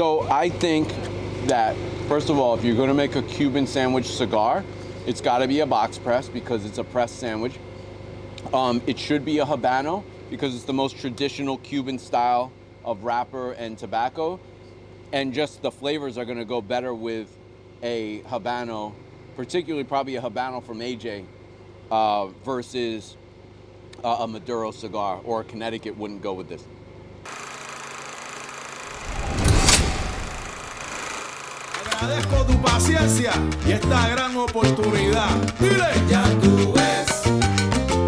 So I think that, first of all, if you're gonna make a Cuban sandwich cigar, it's gotta be a box press because it's a pressed sandwich. It should be a Habano because it's the most traditional Cuban style of wrapper and tobacco. And just the flavors are gonna go better with a Habano, particularly probably a Habano from AJ versus a Maduro cigar, or a Connecticut wouldn't go with this. Agradezco tu paciencia y esta gran oportunidad. Dile, ya tú ves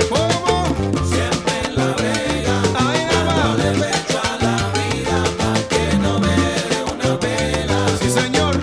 cómo siempre en la brega, ahí dándole pecho a la vida pa' que no me dé una pela. Sí, señor.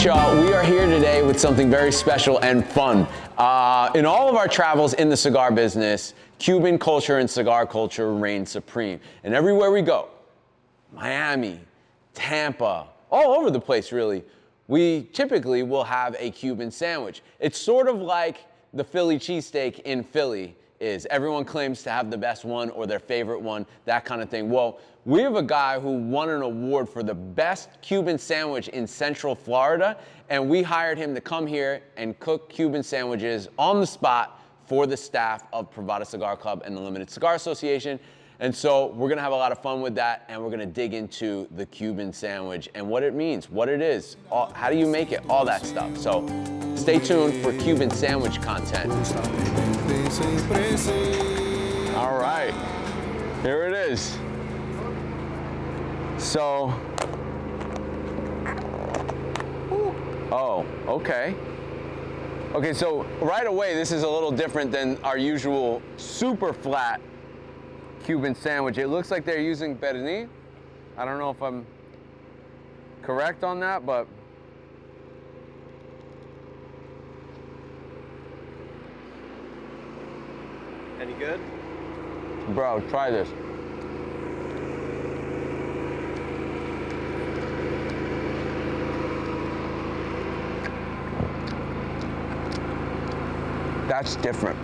Y'all, we are here today with something very special and fun. In all of our travels in the cigar business, Cuban culture and cigar culture reign supreme. And everywhere we go, Miami, Tampa, all over the place really, we typically will have a Cuban sandwich. It's sort of like the Philly cheesesteak in Philly is. Everyone claims to have the best one or their favorite one, that kind of thing. Well, we have a guy who won an award for the best Cuban sandwich in Central Florida, and we hired him to come here and cook Cuban sandwiches on the spot for the staff of Privada Cigar Club and the Limited Cigar Association. And so we're gonna have a lot of fun with that, and we're gonna dig into the Cuban sandwich and what it means, what it is, how do you make it, all that stuff. So stay tuned for Cuban sandwich content. All right, here it is. So, oh, okay. Okay, so right away, this is a little different than our usual super flat Cuban sandwich. It looks like they're using pernil. I don't know if I'm correct on that, but any good? bro, try this. That's different.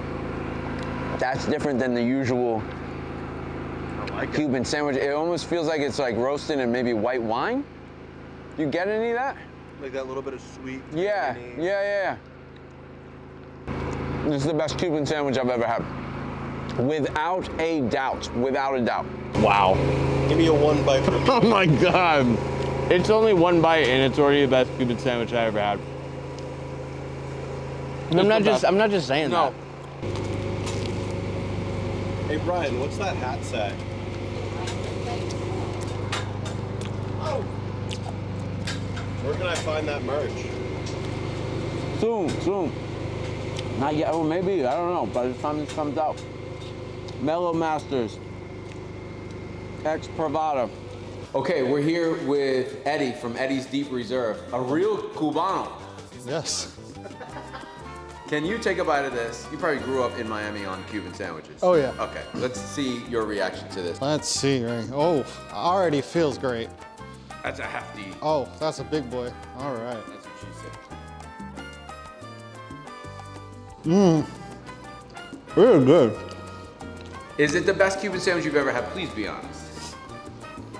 That's different than the usual Cuban sandwich. It almost feels like it's like roasted in maybe white wine. You get any of that? Like that little bit of sweet. Yeah, yeah. This is the best Cuban sandwich I've ever had. Without a doubt, without a doubt. Wow. Give me a one bite for me. Oh my God. It's only one bite and it's already the best Cuban sandwich I ever had. I'm not just saying that. Hey Brian, what's that hat say? Where can I find that merch? Soon. Not yet, or maybe, I don't know, by the time this comes out. Mellow Masters, X Privada. Okay, we're here with Eddie from Eddie's Deep Reserve, a real Cubano. Yes. Can you take a bite of this? You probably grew up in Miami on Cuban sandwiches. Oh yeah. Okay, let's see your reaction to this. Let's see, right? Oh, already feels great. That's a hefty. Oh, that's a big boy. All right. That's what she said. Really good. Is it the best Cuban sandwich you've ever had? Please be honest.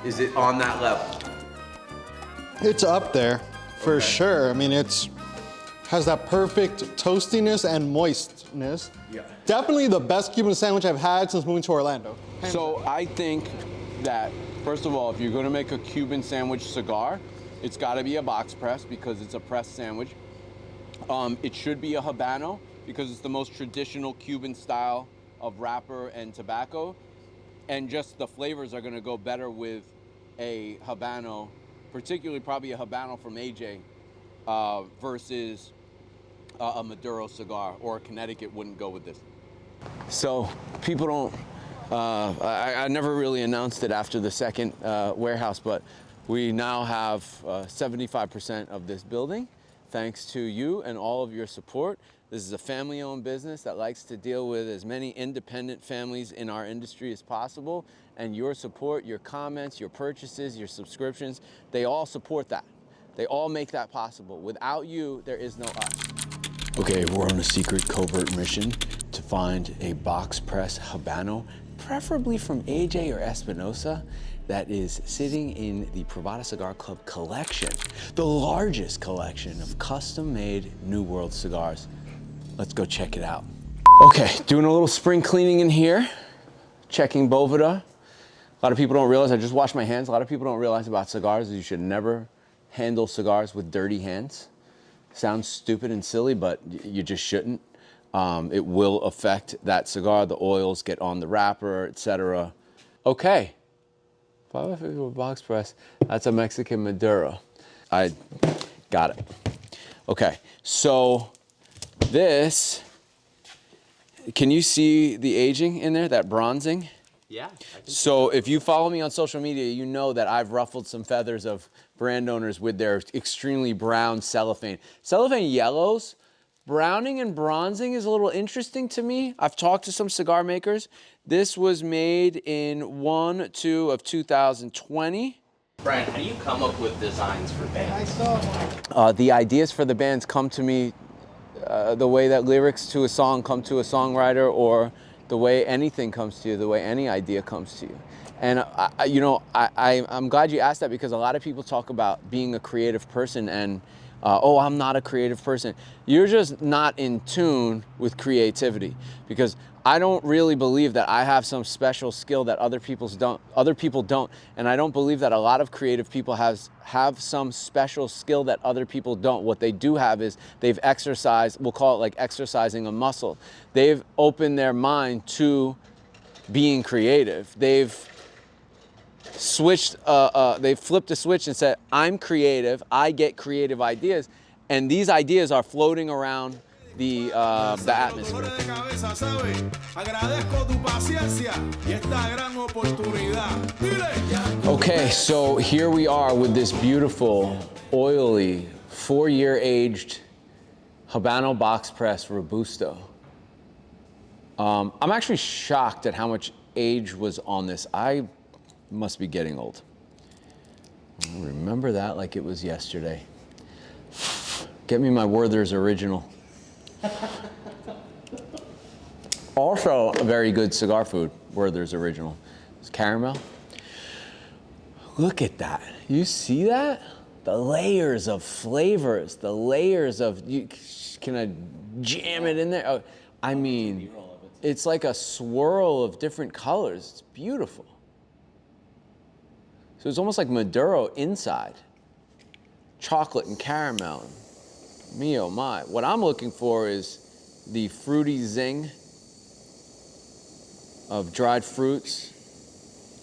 Is it on that level? It's up there for sure. I mean, has that perfect toastiness and moistness. Yeah. Definitely the best Cuban sandwich I've had since moving to Orlando. So I think that, first of all, if you're gonna make a Cuban sandwich cigar, it's gotta be a box press because it's a pressed sandwich. It should be a Habano because it's the most traditional Cuban style of wrapper and tobacco. And just the flavors are gonna go better with a Habano, particularly probably a Habano from AJ versus a Maduro cigar, or a Connecticut wouldn't go with this. So people don't I never really announced it after the second warehouse, but we now have 75% of this building, thanks to you and all of your support. This is a family-owned business that likes to deal with as many independent families in our industry as possible, and your support, your comments, your purchases, your subscriptions, they all support that. They all make that possible. Without you, there is no us. Okay, we're on a secret covert mission to find a box press Habano, preferably from AJ or Espinosa, that is sitting in the Privada Cigar Club collection, the largest collection of custom-made New World cigars. Let's go check it out. Okay, doing a little spring cleaning in here, checking Boveda. A lot of people don't realize, I just washed my hands. A lot of people don't realize about cigars is you should never handle cigars with dirty hands. Sounds stupid and silly, but you just shouldn't. It will affect that cigar. The oils get on the wrapper, etc. Okay, 550 box press. That's a Mexican Maduro. I got it. Okay, so this, can you see the aging in there, that bronzing? Yeah. So if you follow me on social media, you know that I've ruffled some feathers of brand owners with their extremely brown cellophane. Cellophane yellows, browning and bronzing is a little interesting to me. I've talked to some cigar makers. This was made in 1/2 of 2020. Brian, how do you come up with designs for bands? The ideas for the bands come to me the way that lyrics to a song come to a songwriter, or the way anything comes to you, the way any idea comes to you. And I'm glad you asked that, because a lot of people talk about being a creative person and, oh, I'm not a creative person. You're just not in tune with creativity, because I don't really believe that I have some special skill that other people don't. And I don't believe that a lot of creative people have some special skill that other people don't. What they do have is they've exercised, we'll call it like exercising a muscle. They've opened their mind to being creative. They've switched, they've flipped a switch and said, I'm creative, I get creative ideas. And these ideas are floating around the atmosphere. Okay, so here we are with this beautiful, oily, 4-year aged Habano box press Robusto. I'm actually shocked at how much age was on this. I must be getting old. I remember that like it was yesterday. Get me my Werther's original. Also a very good cigar food, Werther's original. It's caramel. Look at that. You see that? The layers of flavors, the layers of, can I jam it in there? Oh, I mean, it's like a swirl of different colors. It's beautiful. So it's almost like Maduro inside. Chocolate and caramel. Me oh my. What I'm looking for is the fruity zing of dried fruits.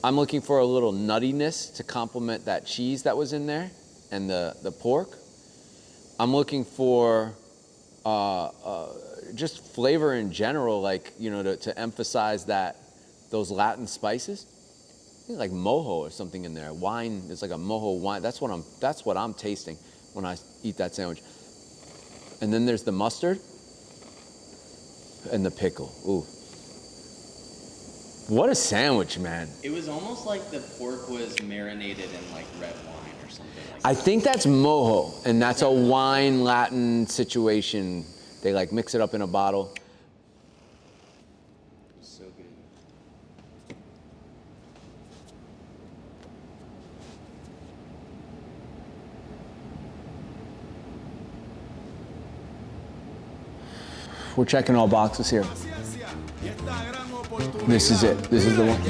I'm looking for a little nuttiness to complement that cheese that was in there and the pork. I'm looking for just flavor in general, like, you know, to emphasize those Latin spices. I think like mojo or something in there. Wine, it's like a mojo wine. That's what I'm tasting when I eat that sandwich. And then there's the mustard and the pickle. Ooh. What a sandwich, man. It was almost like the pork was marinated in like red wine or something like that. I think that's mojo, and that's a wine Latin situation. They like mix it up in a bottle. It was so good. We're checking all boxes here. This is it. This is the one.